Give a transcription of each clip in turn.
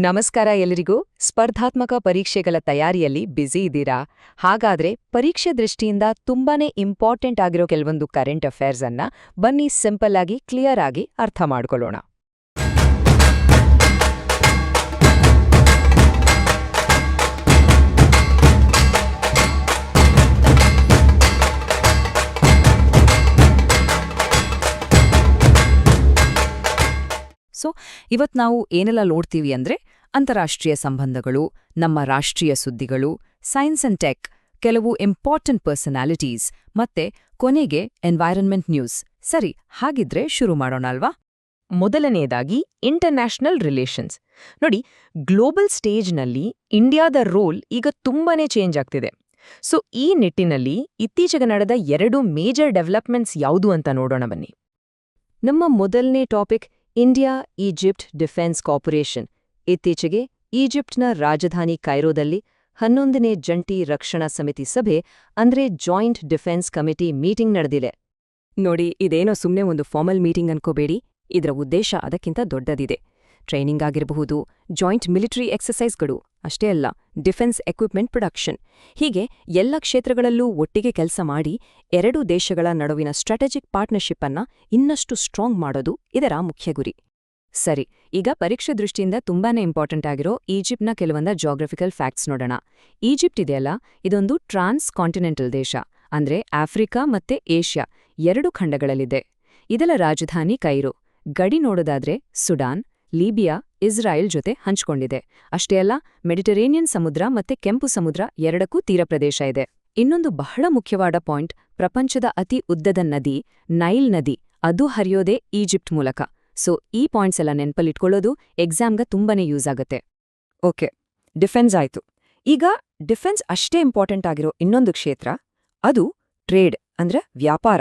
ನಮಸ್ಕಾರ ಎಲ್ಲರಿಗೂ. ಸ್ಪರ್ಧಾತ್ಮಕ ಪರೀಕ್ಷೆಗಳ ತಯಾರಿಯಲ್ಲಿ ಬ್ಯುಸಿ ಇದ್ದೀರಾ? ಹಾಗಾದ್ರೆ ಪರೀಕ್ಷೆ ದೃಷ್ಟಿಯಿಂದ ತುಂಬಾನೇ ಇಂಪಾರ್ಟೆಂಟ್ ಆಗಿರೋ ಕೆಲವೊಂದು ಕರೆಂಟ್ ಅಫೇರ್ಸ್ ಅನ್ನ ಬನ್ನಿ ಸಿಂಪಲ್ ಆಗಿ ಕ್ಲಿಯರ್ ಆಗಿ ಅರ್ಥ ಮಾಡ್ಕೊಳ್ಳೋಣ. ಇವತ್ತು ನಾವು ಏನೆಲ್ಲ ನೋಡ್ತೀವಿ ಅಂದ್ರೆ ಅಂತಾರಾಷ್ಟ್ರೀಯ ಸಂಬಂಧಗಳು, ನಮ್ಮ ರಾಷ್ಟ್ರೀಯ ಸುದ್ದಿಗಳು, ಸೈನ್ಸ್ ಅಂಡ್ ಟೆಕ್, ಕೆಲವು ಇಂಪಾರ್ಟೆಂಟ್ ಪರ್ಸನಾಲಿಟೀಸ್ ಮತ್ತೆ ಕೊನೆಗೆ ಎನ್ವೈರನ್ಮೆಂಟ್ ನ್ಯೂಸ್. ಸರಿ, ಹಾಗಿದ್ರೆ ಶುರು ಮಾಡೋಣ ಅಲ್ವಾ? ಮೊದಲನೆಯದಾಗಿ ಇಂಟರ್ನ್ಯಾಷನಲ್ ರಿಲೇಷನ್ಸ್. ನೋಡಿ, ಗ್ಲೋಬಲ್ ಸ್ಟೇಜ್ನಲ್ಲಿ ಇಂಡಿಯಾದ ರೋಲ್ ಈಗ ತುಂಬಾನೇ ಚೇಂಜ್ ಆಗ್ತಿದೆ. ಈ ನಿಟ್ಟಿನಲ್ಲಿ ಇತ್ತೀಚೆಗೆ ನಡೆದ 2 ಮೇಜರ್ ಡೆವಲಪ್ಮೆಂಟ್ಸ್ ಯಾವುದು ಅಂತ ನೋಡೋಣ ಬನ್ನಿ. ನಮ್ಮ ಮೊದಲನೇ ಟಾಪಿಕ್ ಇಂಡಿಯಾ-ಈಜಿಪ್ಟ್ ಡಿಫೆನ್ಸ್ ಕಾರ್ಪೊರೇಷನ್. ಇತ್ತೀಚೆಗೆ ಈಜಿಪ್ಟ್ನ ರಾಜಧಾನಿ ಕೈರೋದಲ್ಲಿ 11ನೇ ಜಂಟಿ ರಕ್ಷಣಾ ಸಮಿತಿ ಸಭೆ ಅಂದ್ರೆ ಜಾಯಿಂಟ್ ಡಿಫೆನ್ಸ್ ಕಮಿಟಿ ಮೀಟಿಂಗ್ ನಡೆದಿದೆ. ನೋಡಿ, ಇದೇನೋ ಸುಮ್ಮನೆ ಒಂದು ಫಾರ್ಮಲ್ ಮೀಟಿಂಗ್ ಅನ್ಕೋಬೇಡಿ. ಇದರ ಉದ್ದೇಶ ಅದಕ್ಕಿಂತ ದೊಡ್ಡದಿದೆ. ಟ್ರೈನಿಂಗ್ ಆಗಿರಬಹುದು, ಜಾಯಿಂಟ್ ಮಿಲಿಟರಿ ಎಕ್ಸರ್ಸೈಸ್ಗಳು, ಅಷ್ಟೇ ಅಲ್ಲ, ಡಿಫೆನ್ಸ್ ಎಕ್ವಿಪ್ಮೆಂಟ್ ಪ್ರೊಡಕ್ಷನ್, ಹೀಗೆ ಎಲ್ಲ ಕ್ಷೇತ್ರಗಳಲ್ಲೂ ಒಟ್ಟಿಗೆ ಕೆಲಸ ಮಾಡಿ 2 ದೇಶಗಳ ನಡುವಿನ ಸ್ಟ್ರಾಟಜಿಕ್ ಪಾರ್ಟ್ನರ್ಶಿಪ್ ಅನ್ನ ಇನ್ನಷ್ಟು ಸ್ಟ್ರಾಂಗ್ ಮಾಡೋದು ಇದರ ಮುಖ್ಯ ಗುರಿ. ಸರಿ, ಈಗ ಪರೀಕ್ಷೆ ದೃಷ್ಟಿಯಿಂದ ತುಂಬಾನೇ ಇಂಪಾರ್ಟೆಂಟ್ ಆಗಿರೋ ಈಜಿಪ್ಟ್ನ ಕೆಲವೊಂದು ಜಾಗ್ರಫಿಕಲ್ ಫ್ಯಾಕ್ಟ್ಸ್ ನೋಡೋಣ. ಈಜಿಪ್ಟ್ ಇದೆಯಲ್ಲ, ಇದೊಂದು ಟ್ರಾನ್ಸ್ ಕಾಂಟಿನೆಂಟಲ್ ದೇಶ, ಅಂದ್ರೆ ಆಫ್ರಿಕಾ ಮತ್ತೆ ಏಷ್ಯಾ 2 ಖಂಡಗಳಲ್ಲಿದೆ. ಇದರ ರಾಜಧಾನಿ ಕೈರೋ. ಗಡಿ ನೋಡೋದಾದ್ರೆ ಸುಡಾನ್, ಲೀಬಿಯಾ, ಇಸ್ರಾಯೇಲ್ ಜೊತೆ ಹಂಚ್ಕೊಂಡಿದೆ. ಅಷ್ಟೇ ಅಲ್ಲ, ಮೆಡಿಟರೇನಿಯನ್ ಸಮುದ್ರ ಮತ್ತೆ ಕೆಂಪು ಸಮುದ್ರ ಎರಡಕ್ಕೂ ತೀರ ಪ್ರದೇಶ ಇದೆ. ಇನ್ನೊಂದು ಬಹಳ ಮುಖ್ಯವಾದ ಪಾಯಿಂಟ್, ಪ್ರಪಂಚದ ಅತಿ ಉದ್ದದ ನದಿ ನೈಲ್ ನದಿ, ಅದು ಹರಿಯೋದೇ ಈಜಿಪ್ಟ್ ಮೂಲಕ. ಈ ಪಾಯಿಂಟ್ಸ್ ಎಲ್ಲ ನೆನ್ಪಲ್ಲಿಟ್ಕೊಳ್ಳೋದು ಎಕ್ಸಾಮ್ಗೆ ತುಂಬಾನೇ ಯೂಸ್ ಆಗುತ್ತೆ. ಓಕೆ, ಡಿಫೆನ್ಸ್ ಆಯ್ತು. ಈಗ ಡಿಫೆನ್ಸ್ ಅಷ್ಟೇ ಇಂಪಾರ್ಟೆಂಟ್ ಆಗಿರೋ ಇನ್ನೊಂದು ಕ್ಷೇತ್ರ, ಅದು ಟ್ರೇಡ್ ಅಂದ್ರೆ ವ್ಯಾಪಾರ.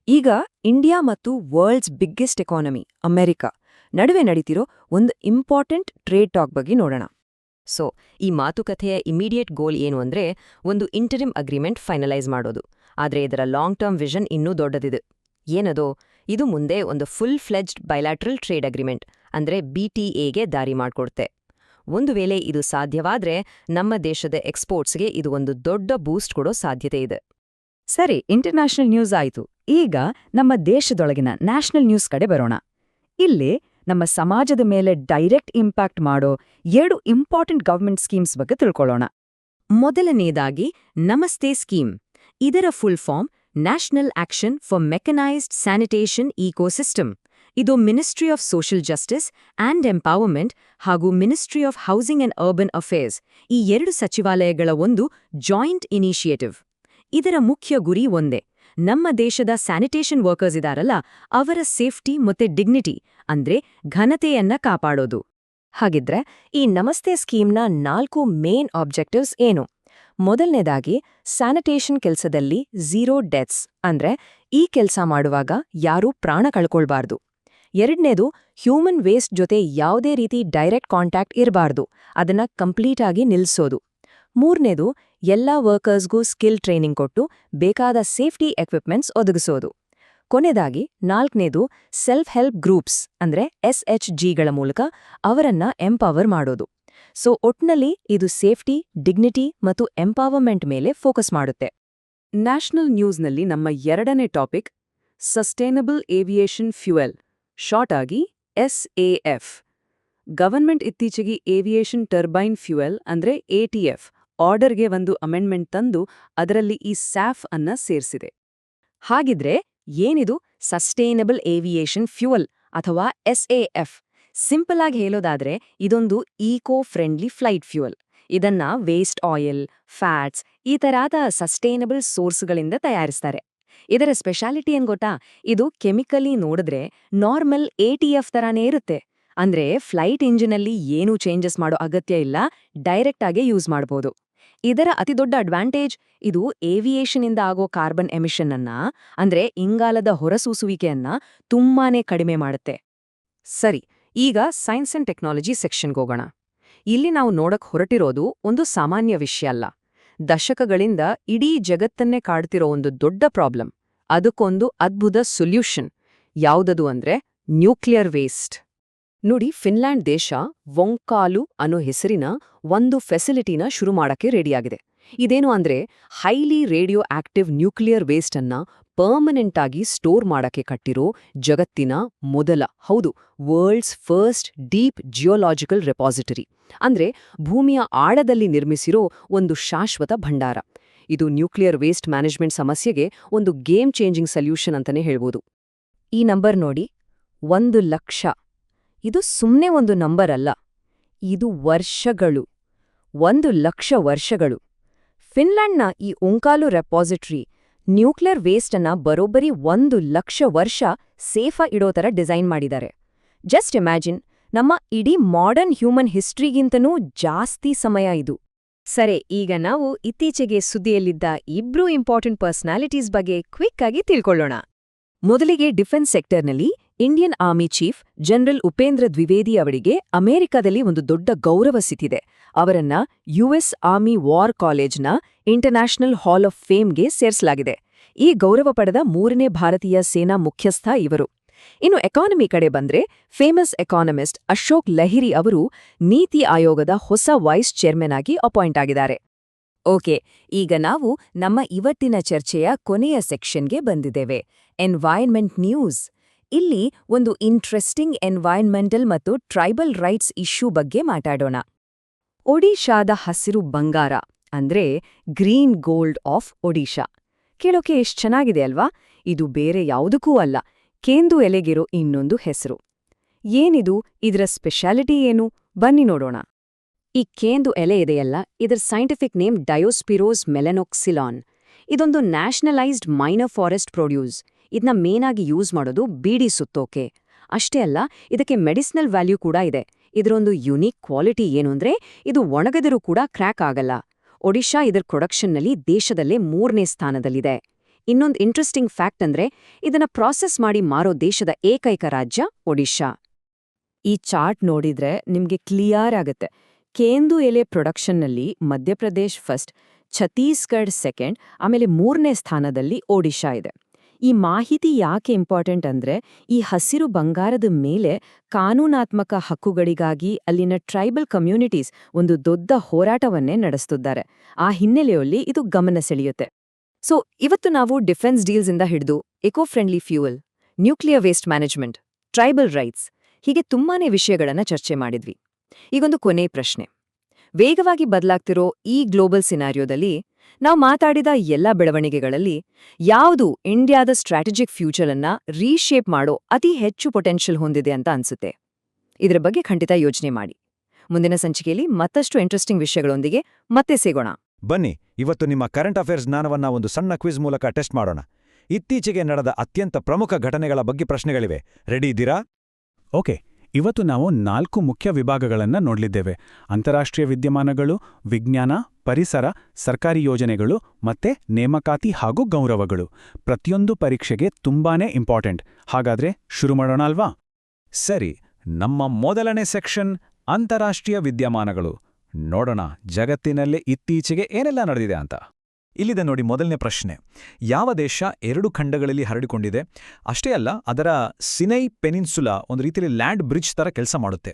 ಈಗ ಇಂಡಿಯಾ ಮತ್ತು ವರ್ಲ್ಡ್ಸ್ ಬಿಗ್ಗೆಸ್ಟ್ ಎಕಾನಮಿ ಅಮೆರಿಕಾ ನಡುವೆ ನಡೀತಿರೋ ಒಂದು ಇಂಪಾರ್ಟೆಂಟ್ ಟ್ರೇಡ್ ಟಾಕ್ ಬಗ್ಗೆ ನೋಡೋಣ. ಈ ಮಾತುಕತೆಯ ಇಮಿಡಿಯೇಟ್ ಗೋಲ್ ಏನು ಅಂದ್ರೆ ಒಂದು ಇಂಟರಿಮ್ ಅಗ್ರಿಮೆಂಟ್ ಫೈನಲೈಸ್ ಮಾಡೋದು. ಆದ್ರೆ ಇದರ ಲಾಂಗ್ ಟರ್ಮ್ ವಿಷನ್ ಇನ್ನೂ ದೊಡ್ಡದಿದೆ. ಏನದು? ಇದು ಮುಂದೆ ಒಂದು full fledged bilateral trade agreement ಅಂದ್ರೆ BTA ದಾರಿ ಮಾಡ್ಕೊಡುತ್ತೆ. ಒಂದು ವೇಳೆ ಇದು ಸಾಧ್ಯವಾದ್ರೆ ನಮ್ಮ ದೇಶದ ಎಕ್ಸ್ಪೋರ್ಟ್ಸ್ಗೆ ಇದು ಒಂದು ದೊಡ್ಡ ಬೂಸ್ಟ್ ಕೊಡೋ ಸಾಧ್ಯತೆ ಇದೆ. ಸರಿ, ಇಂಟರ್ನ್ಯಾಷನಲ್ ನ್ಯೂಸ್ ಆಯ್ತು. ಈಗ ನಮ್ಮ ದೇಶದೊಳಗಿನ ನ್ಯಾಷನಲ್ ನ್ಯೂಸ್ ಕಡೆ ಬರೋಣ. ಇಲ್ಲಿ ನಮ್ಮ ಸಮಾಜದ ಮೇಲೆ ಡೈರೆಕ್ಟ್ ಇಂಪ್ಯಾಕ್ಟ್ ಮಾಡೋ 2 ಇಂಪಾರ್ಟೆಂಟ್ ಗವರ್ಮೆಂಟ್ ಸ್ಕೀಮ್ಸ್ ಬಗ್ಗೆ ತಿಳ್ಕೊಳ್ಳೋಣ. ಮೊದಲನೇದಾಗಿ ನಮಸ್ತೆ ಸ್ಕೀಮ್. ಇದರ full form national action for mechanised sanitation ecosystem. ಇದು ministry of social justice and empowerment ಹಾಗೂ ministry of housing and urban affairs, ಈ 2 ಸಚಿವಾಲಯಗಳ ಒಂದು ಜಾಯಿಂಟ್ ಇನಿಷಿಯೇಟಿವ್. ಇದರ ಮುಖ್ಯ ಗುರಿ ಒಂದೇ, ನಮ್ಮ ದೇಶದ ಸ್ಯಾನಿಟೇಷನ್ ವರ್ಕರ್ಸ್ ಇದಾರಲ್ಲ, ಅವರ ಸೇಫ್ಟಿ ಮತ್ತೆ ಡಿಗ್ನಿಟಿ ಅಂದ್ರೆ ಘನತೆಯನ್ನ ಕಾಪಾಡೋದು. ಹಾಗಿದ್ರೆ ಈ ನಮಸ್ತೆ ಸ್ಕೀಮ್ನ 4 ಮೇನ್ ಆಬ್ಜೆಕ್ಟಿವ್ಸ್ ಏನು? ಮೊದಲನೇದಾಗಿ, ಸ್ಯಾನಿಟೇಷನ್ ಕೆಲಸದಲ್ಲಿ 0 ಡೆತ್ಸ್ ಅಂದ್ರೆ ಈ ಕೆಲಸ ಮಾಡುವಾಗ ಯಾರೂ ಪ್ರಾಣ ಕಳ್ಕೊಳ್ಬಾರ್ದು. ಎರಡನೇದು, ಹ್ಯೂಮನ್ ವೇಸ್ಟ್ ಜೊತೆ ಯಾವುದೇ ರೀತಿ ಡೈರೆಕ್ಟ್ ಕಾಂಟ್ಯಾಕ್ಟ್ ಇರಬಾರ್ದು, ಅದನ್ನ ಕಂಪ್ಲೀಟ್ ಆಗಿ ನಿಲ್ಲಿಸೋದು. ಮೂರನೇದು, ಎಲ್ಲಾ ವರ್ಕರ್ಸ್ಗೂ ಸ್ಕಿಲ್ ಟ್ರೈನಿಂಗ್ ಕೊಟ್ಟು ಬೇಕಾದ ಸೇಫ್ಟಿ ಎಕ್ವಿಪ್ಮೆಂಟ್ಸ್ ಒದಗಿಸೋದು. ಕೊನೆದಾಗಿ 4ನೇದು, ಸೆಲ್ಫ್ ಹೆಲ್ಪ್ ಗ್ರೂಪ್ಸ್ ಅಂದ್ರೆ SHGಗಳ ಮೂಲಕ ಅವರನ್ನ ಎಂಪವರ್ ಮಾಡೋದು. ಒಟ್ನಲ್ಲಿ ಇದು ಸೇಫ್ಟಿ, ಡಿಗ್ನಿಟಿ ಮತ್ತು ಎಂಪವರ್ಮೆಂಟ್ ಮೇಲೆ ಫೋಕಸ್ ಮಾಡುತ್ತೆ. ನ್ಯಾಷನಲ್ ನ್ಯೂಸ್ನಲ್ಲಿ ನಮ್ಮ 2ನೇ topic sustainable aviation fuel, short ಆಗಿ SAF. ಗವರ್ಮೆಂಟ್ ಇತ್ತೀಚೆಗೆ ಏವಿಯೇಷನ್ ಟರ್ಬೈನ್ ಫ್ಯೂಯಲ್ ಅಂದ್ರೆ ATF ಆರ್ಡರ್ಗೆ ಒಂದು ಅಮೆಂಡ್ಮೆಂಟ್ ತಂದು ಅದರಲ್ಲಿ ಈ SAF ಅನ್ನ ಸೇರಿಸಿದೆ. ಹಾಗಿದ್ರೆ ಏನಿದು ಸಸ್ಟೈನಬಲ್ ಏವಿಯೇಷನ್ ಫ್ಯೂಯಲ್ ಅಥವಾ SAF? ಸಿಂಪಲ್ ಆಗಿ ಹೇಳೋದಾದ್ರೆ ಇದೊಂದು ಈಕೋ ಫ್ರೆಂಡ್ಲಿ ಫ್ಲೈಟ್ ಫ್ಯೂಯಲ್. ಇದನ್ನ ವೇಸ್ಟ್ ಆಯಿಲ್, ಫ್ಯಾಟ್ಸ್ ಈ ತರಹದ ಸಸ್ಟೈನಬಲ್ ಸೋರ್ಸ್ಗಳಿಂದ ತಯಾರಿಸ್ತಾರೆ. ಇದರ ಸ್ಪೆಷಾಲಿಟಿ ಏನ್ ಗೊತ್ತಾ? ಇದು ಕೆಮಿಕಲಿ ನೋಡಿದ್ರೆ ನಾರ್ಮಲ್ ATF ತರಾನೇ ಇರುತ್ತೆ. ಅಂದ್ರೆ ಫ್ಲೈಟ್ ಇಂಜಿನಲ್ಲಿ ಏನೂ ಚೇಂಜಸ್ ಮಾಡೋ ಅಗತ್ಯ ಇಲ್ಲ, ಡೈರೆಕ್ಟ್ ಆಗಿ ಯೂಸ್ ಮಾಡಬಹುದು. ಇದರ ಅತಿದೊಡ್ಡ ಅಡ್ವಾಂಟೇಜ್, ಇದು ಏವಿಯೇಷನ್ ಇಂದ ಆಗೋ ಕಾರ್ಬನ್ ಎಮಿಷನ್ ಅನ್ನ ಅಂದ್ರೆ ಇಂಗಾಲದ ಹೊರಸೂಸುವಿಕೆಯನ್ನ ತುಂಬಾನೇ ಕಡಿಮೆ ಮಾಡುತ್ತೆ. ಸರಿ, ಈಗ ಸೈನ್ಸ್ ಅಂಡ್ ಟೆಕ್ನಾಲಜಿ ಸೆಕ್ಷನ್ಗೆ ಹೋಗೋಣ. ಇಲ್ಲಿ ನಾವು ನೋಡಕ್ ಹೊರಟಿರೋದು ಒಂದು ಸಾಮಾನ್ಯ ವಿಷಯ ಅಲ್ಲ. ದಶಕಗಳಿಂದ ಇಡೀ ಜಗತ್ತನ್ನೇ ಕಾಡ್ತಿರೋ ಒಂದು ದೊಡ್ಡ ಪ್ರಾಬ್ಲಮ್, ಅದಕ್ಕೊಂದು ಅದ್ಭುತ ಸೊಲ್ಯೂಷನ್. ಯಾವುದದು ಅಂದ್ರೆ ನ್ಯೂಕ್ಲಿಯರ್ ವೇಸ್ಟ್. ನೋಡಿ, ಫಿನ್ಲ್ಯಾಂಡ್ ದೇಶ ವೊಂಕಾಲು ಅನ್ನೋ ಹೆಸರಿನ ಒಂದು ಫೆಸಿಲಿಟಿನ ಶುರು ಮಾಡಕ್ಕೆ ರೆಡಿಯಾಗಿದೆ. ಇದೇನು ಅಂದ್ರೆ highly radioactive nuclear waste ಅನ್ನ ಪರ್ಮನೆಂಟ್ ಆಗಿ ಸ್ಟೋರ್ ಮಾಡಕ್ಕೆ ಕಟ್ಟಿರೋ ಜಗತ್ತಿನ ಮೊದಲ, ಹೌದು, world's first deep geological repository. ಅಂದ್ರೆ ಭೂಮಿಯ ಆಳದಲ್ಲಿ ನಿರ್ಮಿಸಿರೋ ಒಂದು ಶಾಶ್ವತ ಭಂಡಾರ. ಇದು ನ್ಯೂಕ್ಲಿಯರ್ ವೇಸ್ಟ್ ಮ್ಯಾನೇಜ್ಮೆಂಟ್ ಸಮಸ್ಯೆಗೆ ಒಂದು ಗೇಮ್ ಚೇಂಜಿಂಗ್ ಸೊಲ್ಯೂಷನ್ ಅಂತಾನೆ ಹೇಳ್ಬೋದು. ಈ ನಂಬರ್ ನೋಡಿ, 1,00,000. ಇದು ಸುಮ್ನೆ ಒಂದು ನಂಬರ್ ಅಲ್ಲ, ಇದು ವರ್ಷಗಳು. 1,00,000 ವರ್ಷಗಳು. ಫಿನ್ಲ್ಯಾಂಡ್ನ ಈ ಒಂಕಾಲು ರೆಪಾಸಿಟರಿ ನ್ಯೂಕ್ಲಿಯರ್ ವೇಸ್ಟ್ ಅನ್ನ ಬರೋಬ್ಬರಿ 1,00,000 ವರ್ಷ ಸೇಫಾ ಇಡೋ ಥರ ಡಿಸೈನ್ ಮಾಡಿದ್ದಾರೆ. ಜಸ್ಟ್ ಇಮ್ಯಾಜಿನ್, ನಮ್ಮ ಇಡೀ ಮಾಡರ್ನ್ ಹ್ಯೂಮನ್ ಹಿಸ್ಟ್ರಿಗಿಂತನೂ ಜಾಸ್ತಿ ಸಮಯ ಇದು. ಸರಿ, ಈಗ ನಾವು ಇತ್ತೀಚೆಗೆ ಸುದ್ದಿಯಲ್ಲಿದ್ದ ಇಬ್ರು ಇಂಪಾರ್ಟೆಂಟ್ ಪರ್ಸನಾಲಿಟೀಸ್ ಬಗ್ಗೆ ಕ್ವಿಕ್ ಆಗಿ ತಿಳ್ಕೊಳ್ಳೋಣ. ಮೊದಲಿಗೆ ಡಿಫೆನ್ಸ್ ಸೆಕ್ಟರ್ನಲ್ಲಿ Indian army chief general Upendra Dwivedi ಅವರಿಗೆ ಅಮೆರಿಕದಲ್ಲಿ ಒಂದು ದೊಡ್ಡ ಗೌರವ ಸಿಕ್ಕಿದೆ. ಅವರನ್ನ ಯುಎಸ್ ಆರ್ಮಿ ವಾರ್ ಕಾಲೇಜ್ನ ಇಂಟರ್ನ್ಯಾಷನಲ್ ಹಾಲ್ ಆಫ್ ಫೇಮ್ಗೆ ಸೇರಿಸಲಾಗಿದೆ. ಈ ಗೌರವ ಪಡೆದ 3ನೇ ಭಾರತೀಯ ಸೇನಾ ಮುಖ್ಯಸ್ಥ ಇವರು. ಇನ್ನು ಎಕಾನಮಿ ಕಡೆ ಬಂದ್ರೆ ಫೇಮಸ್ ಎಕಾನಮಿಸ್ಟ್ ಅಶೋಕ್ ಲಹಿರಿ ಅವರು ನೀತಿ ಆಯೋಗದ ಹೊಸ ವೈಸ್ ಚೇರ್ಮನ್ ಆಗಿ ಅಪಾಯಿಂಟ್ ಆಗಿದ್ದಾರೆ. ಓಕೆ, ಈಗ ನಾವು ನಮ್ಮ ಇವತ್ತಿನ ಚರ್ಚೆಯ ಕೊನೆಯ ಸೆಕ್ಷನ್ಗೆ ಬಂದಿದ್ದೇವೆ, ಎನ್ವೈರ್ನ್ಮೆಂಟ್ ನ್ಯೂಸ್. ಇಲ್ಲಿ ಒಂದು ಇಂಟ್ರೆಸ್ಟಿಂಗ್ ಎನ್ವೈರ್ನ್ಮೆಂಟಲ್ ಮತ್ತು ಟ್ರೈಬಲ್ ರೈಟ್ಸ್ ಇಶ್ಯೂ ಬಗ್ಗೆ ಮಾತಾಡೋಣ. ಒಡಿಶಾದ ಹಸಿರು ಬಂಗಾರ ಅಂದ್ರೆ ಗ್ರೀನ್ ಗೋಲ್ಡ್ ಆಫ್ ಒಡಿಶಾ. ಕೇಳೋಕೆ ಎಷ್ಟ್ ಚೆನ್ನಾಗಿದೆ ಅಲ್ವಾ? ಇದು ಬೇರೆ ಯಾವುದಕ್ಕೂ ಅಲ್ಲ, ಕೇಂದು ಎಲೆಗಿರೋ ಇನ್ನೊಂದು ಹೆಸರು. ಏನಿದು, ಇದರ ಸ್ಪೆಷಾಲಿಟಿ ಏನು? ಬನ್ನಿ ನೋಡೋಣ. ಈ ಕೇಂದು ಎಲೆ ಇದೆಯಲ್ಲ, ಇದರ ಸೈಂಟಿಫಿಕ್ ನೇಮ್ ಡಯೋಸ್ಪಿರೋಸ್ ಮೆಲನೋಕ್ಸಿಲಾನ್. ಇದೊಂದು ನ್ಯಾಷನಲೈಸ್ಡ್ ಮೈನರ್ ಫಾರೆಸ್ಟ್ ಪ್ರೊಡ್ಯೂಸ್. ಇದನ್ನ ಮೇನಾಗಿ ಯೂಸ್ ಮಾಡೋದು ಬೀಡಿ ಸುತ್ತೋಕೆ. ಅಷ್ಟೇ ಅಲ್ಲ, ಇದಕ್ಕೆ ಮೆಡಿಸಿನಲ್ ವ್ಯಾಲ್ಯೂ ಕೂಡ ಇದೆ. ಇದರೊಂದು ಯುನೀಕ್ ಕ್ವಾಲಿಟಿ ಏನು ಅಂದ್ರೆ ಇದು ಒಣಗದಿರೂ ಕೂಡ ಕ್ರ್ಯಾಕ್ ಆಗಲ್ಲ. ಒಡಿಶಾ ಇದರ ಪ್ರೊಡಕ್ಷನ್ನಲ್ಲಿ ದೇಶದಲ್ಲೇ 3ನೇ ಸ್ಥಾನದಲ್ಲಿದೆ. ಇನ್ನೊಂದು ಇಂಟ್ರೆಸ್ಟಿಂಗ್ ಫ್ಯಾಕ್ಟ್ ಅಂದ್ರೆ ಇದನ್ನ ಪ್ರಾಸೆಸ್ ಮಾಡಿ ಮಾರೋ ದೇಶದ ಏಕೈಕ ರಾಜ್ಯ ಒಡಿಶಾ. ಈ ಚಾರ್ಟ್ ನೋಡಿದ್ರೆ ನಿಮ್ಗೆ ಕ್ಲಿಯರ್ ಆಗತ್ತೆ. ಕೇಂದು ಎಲೆ ಪ್ರೊಡಕ್ಷನ್ನಲ್ಲಿ ಮಧ್ಯಪ್ರದೇಶ್ ಫಸ್ಟ್, ಛತ್ತೀಸ್ಗಢ್ ಸೆಕೆಂಡ್, ಆಮೇಲೆ 3ನೇ ಸ್ಥಾನದಲ್ಲಿ ಒಡಿಶಾ ಇದೆ. ಈ ಮಾಹಿತಿ ಯಾಕೆ ಇಂಪಾರ್ಟೆಂಟ್ ಅಂದ್ರೆ ಈ ಹಸಿರು ಬಂಗಾರದ ಮೇಲೆ ಕಾನೂನಾತ್ಮಕ ಹಕ್ಕುಗಳಿಗಾಗಿ ಅಲ್ಲಿನ ಟ್ರೈಬಲ್ ಕಮ್ಯುನಿಟೀಸ್ ಒಂದು ದೊಡ್ಡ ಹೋರಾಟವನ್ನೇ ನಡೆಸುತ್ತಿದ್ದಾರೆ. ಆ ಹಿನ್ನೆಲೆಯಲ್ಲಿ ಇದು ಗಮನ ಸೆಳೆಯುತ್ತೆ. ಸೊ ಇವತ್ತು ನಾವು ಡಿಫೆನ್ಸ್ ಡೀಲ್ಸ್ ಇಂದ ಹಿಡಿದು eco friendly fuel, nuclear waste management, tribal rights, ಹೀಗೆ ತುಂಬಾನೇ ವಿಷಯಗಳನ್ನ ಚರ್ಚೆ ಮಾಡಿದ್ವಿ. ಈಗೊಂದು ಕೊನೆ ಪ್ರಶ್ನೆ. ವೇಗವಾಗಿ ಬದಲಾಗ್ತಿರೋ ಈ ಗ್ಲೋಬಲ್ ಸಿನಾರಿಯೋದಲ್ಲಿ ನಾವು ಮಾತಾಡಿದ ಎಲ್ಲ ಬೆಳವಣಿಗೆಗಳಲ್ಲಿ ಯಾವುದು ಇಂಡಿಯಾದ ಸ್ಟ್ರಾಟಜಿಕ್ ಫ್ಯೂಚರ್ ಅನ್ನ ರೀಶೇಪ್ ಮಾಡೋ ಅತಿ ಹೆಚ್ಚು ಪೊಟೆನ್ಷಿಯಲ್ ಹೊಂದಿದೆ ಅಂತ ಅನ್ಸುತ್ತೆ? ಇದರ ಬಗ್ಗೆ ಖಂಡಿತ ಯೋಚನೆ ಮಾಡಿ. ಮುಂದಿನ ಸಂಚಿಕೆಯಲ್ಲಿ ಮತ್ತಷ್ಟು ಇಂಟ್ರೆಸ್ಟಿಂಗ್ ವಿಷಯಗಳೊಂದಿಗೆ ಮತ್ತೆ ಸಿಗೋಣ. ಬನ್ನಿ, ಇವತ್ತು ನಿಮ್ಮ ಕರೆಂಟ್ ಅಫೇರ್ಸ್ ಜ್ಞಾನವನ್ನ ಒಂದು ಸಣ್ಣ ಕ್ವಿಜ್ ಮೂಲಕ ಟೆಸ್ಟ್ ಮಾಡೋಣ. ಇತ್ತೀಚೆಗೆ ನಡೆದ ಅತ್ಯಂತ ಪ್ರಮುಖ ಘಟನೆಗಳ ಬಗ್ಗೆ ಪ್ರಶ್ನೆಗಳಿವೆ. ರೆಡಿ ಇದ್ದೀರಾ? ಓಕೆ, ಇವತ್ತು ನಾವು 4 ಮುಖ್ಯ ವಿಭಾಗಗಳನ್ನು ನೋಡಲಿದ್ದೇವೆ. ಅಂತಾರಾಷ್ಟ್ರೀಯ ವಿದ್ಯಮಾನಗಳು, ವಿಜ್ಞಾನ, ಪರಿಸರ, ಸರ್ಕಾರಿ ಯೋಜನೆಗಳು ಮತ್ತೆ ನೇಮಕಾತಿ ಹಾಗೂ ಗೌರವಗಳು. ಪ್ರತಿಯೊಂದು ಪರೀಕ್ಷೆಗೆ ತುಂಬಾನೇ ಇಂಪಾರ್ಟೆಂಟ್. ಹಾಗಾದ್ರೆ ಶುರು ಮಾಡೋಣ ಅಲ್ವಾ? ಸರಿ, ನಮ್ಮ ಮೊದಲನೇ ಸೆಕ್ಷನ್ ಅಂತಾರಾಷ್ಟ್ರೀಯ ವಿದ್ಯಮಾನಗಳು. ನೋಡೋಣ ಜಗತ್ತಿನಲ್ಲಿ ಇತ್ತೀಚೆಗೆ ಏನೆಲ್ಲ ನಡೆದಿದೆ ಅಂತ. ಇಲ್ಲಿದೆ ನೋಡಿ ಮೊದಲನೇ ಪ್ರಶ್ನೆ. ಯಾವ ದೇಶ 2 ಖಂಡಗಳಲ್ಲಿ ಹರಡಿಕೊಂಡಿದೆ? ಅಷ್ಟೇ ಅಲ್ಲ, ಅದರ ಸಿನೈ ಪೆನಿನ್ಸುಲಾ ಒಂದು ರೀತಿಯಲ್ಲಿ ಲ್ಯಾಂಡ್ ಬ್ರಿಡ್ಜ್ ಥರ ಕೆಲಸ ಮಾಡುತ್ತೆ.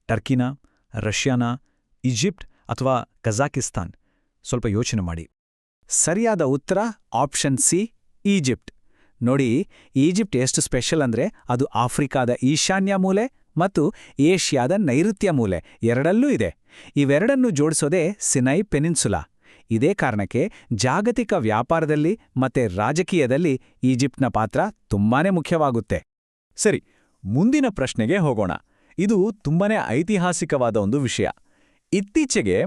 ಟರ್ಕಿನಾ, ರಷ್ಯಾನಾ, ಈಜಿಪ್ಟ್ ಅಥವಾ ಕಜಾಕಿಸ್ತಾನ್? ಸ್ವಲ್ಪ ಯೋಚನೆ ಮಾಡಿ. ಸರಿಯಾದ ಉತ್ತರ ಆಪ್ಷನ್ ಸಿ, ಈಜಿಪ್ಟ್. ನೋಡಿ, ಈಜಿಪ್ಟ್ ಎಷ್ಟು ಸ್ಪೆಷಲ್ ಅಂದ್ರೆ ಅದು ಆಫ್ರಿಕಾದ ಈಶಾನ್ಯ ಮೂಲೆ ಮತ್ತು ಏಷ್ಯಾದ ನೈಋತ್ಯ ಮೂಲೆ ಎರಡಲ್ಲೂ ಇದೆ. ಇವೆರಡನ್ನೂ ಜೋಡಿಸೋದೇ ಸಿನೈ ಪೆನಿನ್ಸುಲಾ. ಇದೇ ಕಾರಣಕ್ಕೆ ಜಾಗತಿಕ ವ್ಯಾಪಾರದಲ್ಲಿ ಮತ್ತೆ ರಾಜಕೀಯದಲ್ಲಿ ಈಜಿಪ್ಟ್ನ ಪಾತ್ರ ತುಂಬಾನೇ ಮುಖ್ಯವಾಗುತ್ತೆ. ಸರಿ, ಮುಂದಿನ ಪ್ರಶ್ನೆಗೆ ಹೋಗೋಣ. ಇದು ತುಂಬಾನೇ ಐತಿಹಾಸಿಕವಾದ ಒಂದು ವಿಷಯ. ಇತ್ತೀಚೆಗೆ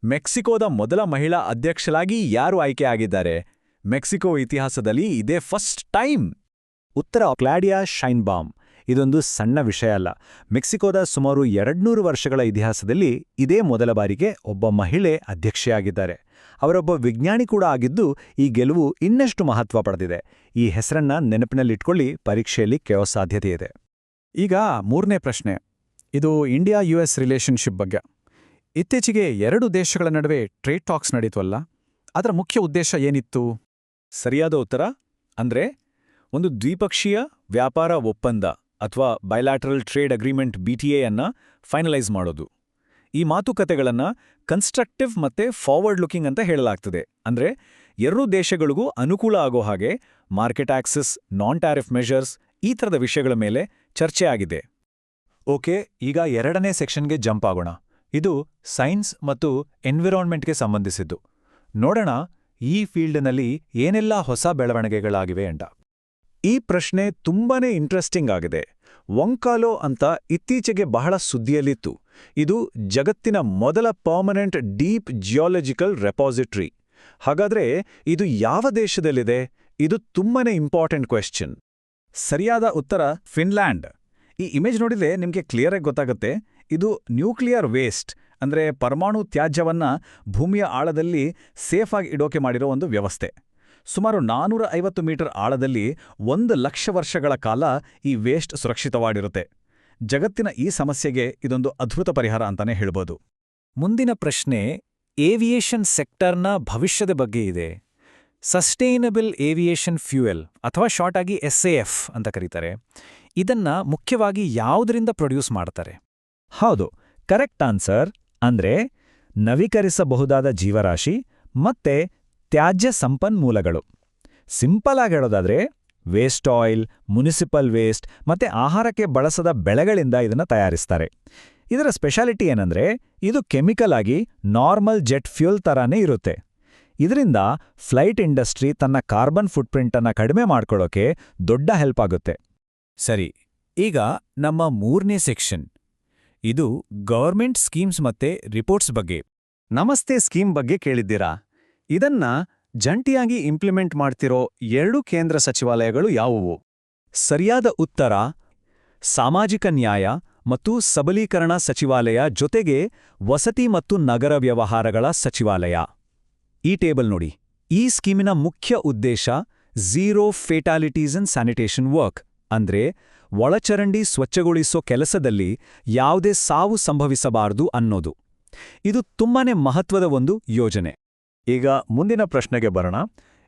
ಮೆಕ್ಸಿಕೋದ ಮೊದಲ ಮಹಿಳಾ ಅಧ್ಯಕ್ಷರಾಗಿ ಯಾರು ಆಯ್ಕೆಯಾಗಿದ್ದಾರೆ? ಮೆಕ್ಸಿಕೋ ಇತಿಹಾಸದಲ್ಲಿ ಇದೇ ಫಸ್ಟ್ ಟೈಮ್. ಉತ್ತರ ಕ್ಲಾಡಿಯಾ ಶೈನ್ಬಾಮ್. ಇದೊಂದು ಸಣ್ಣ ವಿಷಯ ಅಲ್ಲ. ಮೆಕ್ಸಿಕೋದ ಸುಮಾರು 200 ವರ್ಷಗಳ ಇತಿಹಾಸದಲ್ಲಿ ಇದೇ ಮೊದಲ ಬಾರಿಗೆ ಒಬ್ಬ ಮಹಿಳೆ ಅಧ್ಯಕ್ಷೆಯಾಗಿದ್ದಾರೆ. ಅವರೊಬ್ಬ ವಿಜ್ಞಾನಿ ಕೂಡ ಆಗಿದ್ದು ಈ ಗೆಲುವು ಇನ್ನಷ್ಟು ಮಹತ್ವ ಪಡೆದಿದೆ. ಈ ಹೆಸರನ್ನ ನೆನಪಿನಲ್ಲಿಟ್ಕೊಳ್ಳಿ, ಪರೀಕ್ಷೆಯಲ್ಲಿ ಕೇಳೋ ಸಾಧ್ಯತೆ ಇದೆ. ಈಗ 3ನೇ ಪ್ರಶ್ನೆ. ಇದು ಇಂಡಿಯಾ US ರಿಲೇಷನ್ಶಿಪ್ ಬಗ್ಗೆ. ಇತ್ತೀಚೆಗೆ 2 ದೇಶಗಳ ನಡುವೆ ಟ್ರೇಡ್ ಟಾಕ್ಸ್ ನಡೀತವಲ್ಲ, ಅದರ ಮುಖ್ಯ ಉದ್ದೇಶ ಏನಿತ್ತು? ಸರಿಯಾದ ಉತ್ತರ ಅಂದ್ರೆ ಒಂದು ದ್ವಿಪಕ್ಷೀಯ ವ್ಯಾಪಾರ ಒಪ್ಪಂದ ಅಥವಾ ಬೈಲ್ಯಾಟರಲ್ ಟ್ರೇಡ್ ಅಗ್ರಿಮೆಂಟ್ BTA ಅನ್ನ ಫೈನಲೈಸ್ ಮಾಡೋದು. ಈ ಮಾತುಕತೆಗಳನ್ನು ಕನ್ಸ್ಟ್ರಕ್ಟಿವ್ ಮತ್ತೆ ಫಾರ್ವರ್ಡ್ ಲುಕಿಂಗ್ ಅಂತ ಹೇಳಲಾಗ್ತದೆ. ಅಂದ್ರೆ ಎರಡೂ ದೇಶಗಳಿಗೂ ಅನುಕೂಲ ಆಗೋ ಹಾಗೆ market access, non tariff measures ಈ ಥರದ ವಿಷಯಗಳ ಮೇಲೆ ಚರ್ಚೆ ಆಗಿದೆ. ಓಕೆ, ಈಗ ಎರಡನೇ ಸೆಕ್ಷನ್ಗೆ ಜಂಪ್ ಆಗೋಣ. ಇದು ಸೈನ್ಸ್ ಮತ್ತು ಎನ್ವಿರಾನ್ಮೆಂಟ್ಗೆ ಸಂಬಂಧಿಸಿದ್ದು. ನೋಡೋಣ ಈ ಫೀಲ್ಡ್ನಲ್ಲಿ ಏನೆಲ್ಲ ಹೊಸ ಬೆಳವಣಿಗೆಗಳಾಗಿವೆ ಅಂತ. ಈ ಪ್ರಶ್ನೆ ತುಂಬಾನೇ ಇಂಟ್ರೆಸ್ಟಿಂಗ್ ಆಗಿದೆ. ವಂಕಾಲೋ ಅಂತ ಇತ್ತೀಚೆಗೆ ಬಹಳ ಸುದ್ದಿಯಲ್ಲಿತ್ತು. ಇದು ಜಗತ್ತಿನ ಮೊದಲ ಪರ್ಮನೆಂಟ್ ಡೀಪ್ ಜಿಯಾಲಜಿಕಲ್ ರೆಪಾಸಿಟರಿ. ಹಾಗಾದ್ರೆ ಇದು ಯಾವ ದೇಶದಲ್ಲಿದೆ? ಇದು ತುಂಬಾನೇ ಇಂಪಾರ್ಟೆಂಟ್ ಕ್ವೆಶ್ಚನ್. ಸರಿಯಾದ ಉತ್ತರ ಫಿನ್ಲ್ಯಾಂಡ್. ಈ ಇಮೇಜ್ ನೋಡಿದ್ರೆ ನಿಮಗೆ ಕ್ಲಿಯರಾಗಿ ಗೊತ್ತಾಗುತ್ತೆ. ಇದು ನ್ಯೂಕ್ಲಿಯರ್ ವೇಸ್ಟ್ ಅಂದ್ರೆ ಪರಮಾಣು ತ್ಯಾಜ್ಯವನ್ನ ಭೂಮಿಯ ಆಳದಲ್ಲಿ ಸೇಫಾಗಿ ಇಡೋಕೆ ಮಾಡಿರೋ ಒಂದು ವ್ಯವಸ್ಥೆ. ಸುಮಾರು 450 ಮೀಟರ್ ಆಳದಲ್ಲಿ 1,00,000 ವರ್ಷಗಳ ಕಾಲ ಈ ವೇಸ್ಟ್ ಸುರಕ್ಷಿತವಾಗಿರುತ್ತೆ. ಜಗತ್ತಿನ ಈ ಸಮಸ್ಯೆಗೆ ಇದೊಂದು ಅದ್ಭುತ ಪರಿಹಾರ ಅಂತಾನೆ ಹೇಳ್ಬೋದು. ಮುಂದಿನ ಪ್ರಶ್ನೆ ಏವಿಯೇಷನ್ ಸೆಕ್ಟರ್ನ ಭವಿಷ್ಯದ ಬಗ್ಗೆ ಇದೆ. ಸಸ್ಟೈನಬಲ್ ಏವಿಯೇಷನ್ ಫ್ಯೂಯಲ್ ಅಥವಾ ಶಾರ್ಟ್ ಆಗಿ SAF ಅಂತ ಕರೀತಾರೆ. ಇದನ್ನ ಮುಖ್ಯವಾಗಿ ಯಾವುದರಿಂದ ಪ್ರೊಡ್ಯೂಸ್ ಮಾಡ್ತಾರೆ? ಹೌದು, ಕರೆಕ್ಟ್ ಆನ್ಸರ್ ಅಂದ್ರೆ ನವೀಕರಿಸಬಹುದಾದ ಜೀವರಾಶಿ ಮತ್ತೆ ತ್ಯಾಜ್ಯ ಸಂಪನ್ಮೂಲಗಳು. ಸಿಂಪಲ್ ಆಗಿ ಹೇಳೋದಾದ್ರೆ ವೇಸ್ಟ್ ಆಯಿಲ್, ಮುನಿಸಿಪಲ್ ವೇಸ್ಟ್ ಮತ್ತೆ ಆಹಾರಕ್ಕೆ ಬಳಸದ ಬೆಳೆಗಳಿಂದ ಇದನ್ನು ತಯಾರಿಸ್ತಾರೆ. ಇದರ ಸ್ಪೆಷಾಲಿಟಿ ಏನಂದ್ರೆ ಇದು ಕೆಮಿಕಲ್ ಆಗಿ ನಾರ್ಮಲ್ ಜೆಟ್ ಫ್ಯೂಲ್ ತರಾನೇ ಇರುತ್ತೆ. ಇದರಿಂದ ಫ್ಲೈಟ್ ಇಂಡಸ್ಟ್ರಿ ತನ್ನ ಕಾರ್ಬನ್ ಫುಟ್ಪ್ರಿಂಟ್ ಅನ್ನ ಕಡಿಮೆ ಮಾಡ್ಕೊಳ್ಳೋಕೆ ದೊಡ್ಡ ಹೆಲ್ಪ್ ಆಗುತ್ತೆ. ಸರಿ, ಈಗ ನಮ್ಮ ಮೂರನೇ ಸೆಕ್ಷನ್. ಇದು ಗವರ್ಮೆಂಟ್ ಸ್ಕೀಮ್ಸ್ ಮತ್ತೆ ರಿಪೋರ್ಟ್ಸ್ ಬಗ್ಗೆ. ನಮಸ್ತೆ ಸ್ಕೀಮ್ ಬಗ್ಗೆ ಕೇಳಿದ್ದೀರಾ? ಇದನ್ನ ಜಂಟಿಯಾಗಿ ಇಂಪ್ಲಿಮೆಂಟ್ ಮಾಡ್ತಿರೋ 2 ಕೇಂದ್ರ ಸಚಿವಾಲಯಗಳು ಯಾವುವು? ಸರಿಯಾದ ಉತ್ತರ ಸಾಮಾಜಿಕ ನ್ಯಾಯ ಮತ್ತು ಸಬಲೀಕರಣ ಸಚಿವಾಲಯ ಜೊತೆಗೆ ವಸತಿ ಮತ್ತು ನಗರ ವ್ಯವಹಾರಗಳ ಸಚಿವಾಲಯ. ಈ ಟೇಬಲ್ ನೋಡಿ. ಈ ಸ್ಕೀಮಿನ ಮುಖ್ಯ ಉದ್ದೇಶ ಝೀರೋ ಫೇಟಾಲಿಟೀಸ್ ಇನ್ ಸ್ಯಾನಿಟೇಷನ್ ವರ್ಕ್ ಅಂದ್ರೆ ಒಳಚರಂಡಿ ಸ್ವಚ್ಛಗೊಳಿಸೋ ಕೆಲಸದಲ್ಲಿ ಯಾವುದೇ ಸಾವು ಸಂಭವಿಸಬಾರದು ಅನ್ನೋದು. ಇದು ತುಂಬಾನೇ ಮಹತ್ವದ ಒಂದು ಯೋಜನೆ. ಈಗ ಮುಂದಿನ ಪ್ರಶ್ನೆಗೆ ಬರೋಣ.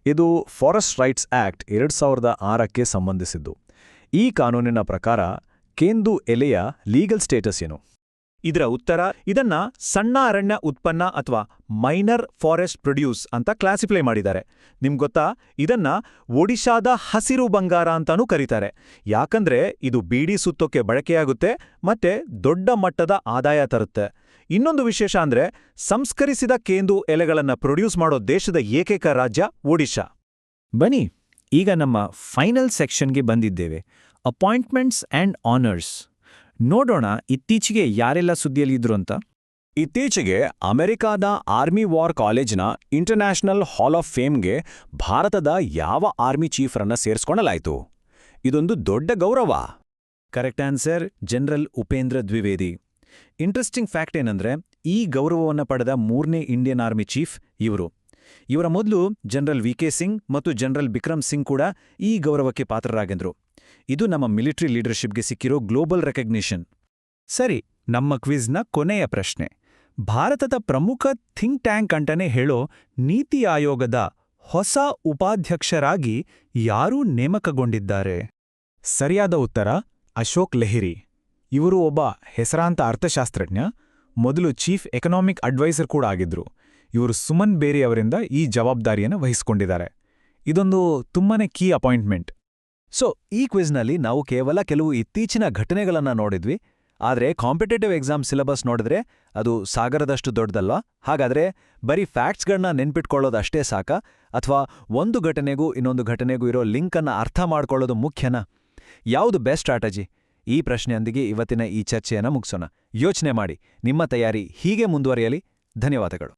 ಇದು ಫಾರೆಸ್ಟ್ ರೈಟ್ಸ್ ಆಕ್ಟ್ 2006ಕ್ಕೆ ಸಂಬಂಧಿಸಿದ್ದು. ಈ ಕಾನೂನಿನ ಪ್ರಕಾರ ಕೇಂದು ಎಲೆಯ ಲೀಗಲ್ ಸ್ಟೇಟಸ್ ಏನು? ಇದರ ಉತ್ತರ ಇದನ್ನ ಸಣ್ಣ ಅರಣ್ಯ ಉತ್ಪನ್ನ ಅಥವಾ ಮೈನರ್ ಫಾರೆಸ್ಟ್ ಪ್ರೊಡ್ಯೂಸ್ ಅಂತ ಕ್ಲಾಸಿಫೈ ಮಾಡಿದ್ದಾರೆ. ನಿಮ್ಗೊತ್ತಾ, ಇದನ್ನ ಒಡಿಶಾದ ಹಸಿರು ಬಂಗಾರ ಅಂತಾನೂ ಕರೀತಾರೆ. ಯಾಕಂದ್ರೆ ಇದು ಬೀಡಿ ಸುತ್ತೋಕೆ ಬಳಕೆಯಾಗುತ್ತೆ ಮತ್ತೆ ದೊಡ್ಡ ಮಟ್ಟದ ಆದಾಯ ತರುತ್ತೆ. ಇನ್ನೊಂದು ವಿಶೇಷ ಅಂದ್ರೆ ಸಂಸ್ಕರಿಸಿದ ಕೇಂದು ಎಲೆಗಳನ್ನ ಪ್ರೊಡ್ಯೂಸ್ ಮಾಡೋ ದೇಶದ ಏಕೈಕ ರಾಜ್ಯ ಒಡಿಶಾ. ಬನ್ನಿ, ಈಗ ನಮ್ಮ ಫೈನಲ್ ಸೆಕ್ಷನ್ಗೆ ಬಂದಿದ್ದೇವೆ. Appointments and honours. ನೋಡೋಣ ಇತ್ತೀಚೆಗೆ ಯಾರೆಲ್ಲ ಸುದ್ದಿಯಲ್ಲಿದ್ರು ಅಂತ. ಇತ್ತೀಚೆಗೆ ಅಮೆರಿಕಾದ ಆರ್ಮಿ ವಾರ್ ಕಾಲೇಜ್ನ ಇಂಟರ್ನ್ಯಾಷನಲ್ ಹಾಲ್ ಆಫ್ ಫೇಮ್ಗೆ ಭಾರತದ ಯಾವ ಆರ್ಮಿ ಚೀಫ್ರನ್ನ ಸೇರಿಸ್ಕೊಳ್ಳಲಾಯಿತು? ಇದೊಂದು ದೊಡ್ಡ ಗೌರವ. Correct answer general Upendra Dwivedi. Interesting fact ಏನಂದ್ರೆ ಈ ಗೌರವವನ್ನು ಪಡೆದ 3ನೇ ಇಂಡಿಯನ್ ಆರ್ಮಿ ಚೀಫ್ ಇವರು. ಇವರ ಮೊದಲು ಜನರಲ್ VK ಸಿಂಗ್ ಮತ್ತು ಜನರಲ್ ಬಿಕ್ರಮ್ ಸಿಂಗ್ ಕೂಡ ಈ ಗೌರವಕ್ಕೆ ಪಾತ್ರರಾಗಿದ್ರು. ಇದು ನಮ್ಮ ಮಿಲಿಟರಿ ಲೀಡರ್ಶಿಪ್ಗೆ ಸಿಕ್ಕಿರೋ ಗ್ಲೋಬಲ್ ರೆಕಗ್ನಿಷನ್. ಸರಿ, ನಮ್ಮ ಕ್ವಿಜ್ನ ಕೊನೆಯ ಪ್ರಶ್ನೆ. ಭಾರತದ ಪ್ರಮುಖ ಥಿಂಕ್ ಟ್ಯಾಂಕ್ ಅಂತಾನೆ ಹೇಳೋ ನೀತಿ ಆಯೋಗದ ಹೊಸ ಉಪಾಧ್ಯಕ್ಷರಾಗಿ ಯಾರು ನೇಮಕಗೊಂಡಿದ್ದಾರೆ? ಸರಿಯಾದ ಉತ್ತರ ಅಶೋಕ್ ಲೆಹಿರಿ. ಇವರು ಒಬ್ಬ ಹೆಸರಾಂತ ಅರ್ಥಶಾಸ್ತ್ರಜ್ಞ, ಮೊದಲು ಚೀಫ್ ಎಕನಾಮಿಕ್ ಅಡ್ವೈಸರ್ ಕೂಡ ಆಗಿದ್ರು. ಇವರು ಸುಮನ್ ಬೇರಿ ಅವರಿಂದ ಈ ಜವಾಬ್ದಾರಿಯನ್ನು ವಹಿಸಿಕೊಂಡಿದ್ದಾರೆ. ಇದೊಂದು ತುಂಬಾನೇ ಕೀ ಅಪಾಯಿಂಟ್ಮೆಂಟ್. ಸೊ ಈ ಕ್ವಿಜ್ನಲ್ಲಿ ನಾವು ಕೇವಲ ಕೆಲವು ಇತ್ತೀಚಿನ ಘಟನೆಗಳನ್ನ ನೋಡಿದ್ವಿ. ಆದರೆ ಕಾಂಪಿಟೇಟಿವ್ ಎಕ್ಸಾಮ್ ಸಿಲೆಬಸ್ ನೋಡಿದ್ರೆ ಅದು ಸಾಗರದಷ್ಟು ದೊಡ್ಡದಲ್ವಾ? ಹಾಗಾದ್ರೆ ಬರೀ ಫ್ಯಾಕ್ಟ್ಸ್ಗಳನ್ನ ನೆನ್ಪಿಟ್ಕೊಳ್ಳೋದಷ್ಟೇ ಸಾಕಾ? ಅಥವಾ ಒಂದು ಘಟನೆಗೂ ಇನ್ನೊಂದು ಘಟನೆಗೂ ಇರೋ ಲಿಂಕನ್ನು ಅರ್ಥ ಮಾಡ್ಕೊಳ್ಳೋದು ಮುಖ್ಯನಾ? ಯಾವುದು ಬೆಸ್ಟ್ ಸ್ಟ್ರಾಟಜಿ? ಈ ಪ್ರಶ್ನೆಯೊಂದಿಗೆ ಇವತ್ತಿನ ಈ ಚರ್ಚೆಯನ್ನು ಮುಗಿಸೋಣ. ಯೋಚನೆ ಮಾಡಿ. ನಿಮ್ಮ ತಯಾರಿ ಹೀಗೆ ಮುಂದುವರಿಯಲಿ. ಧನ್ಯವಾದಗಳು.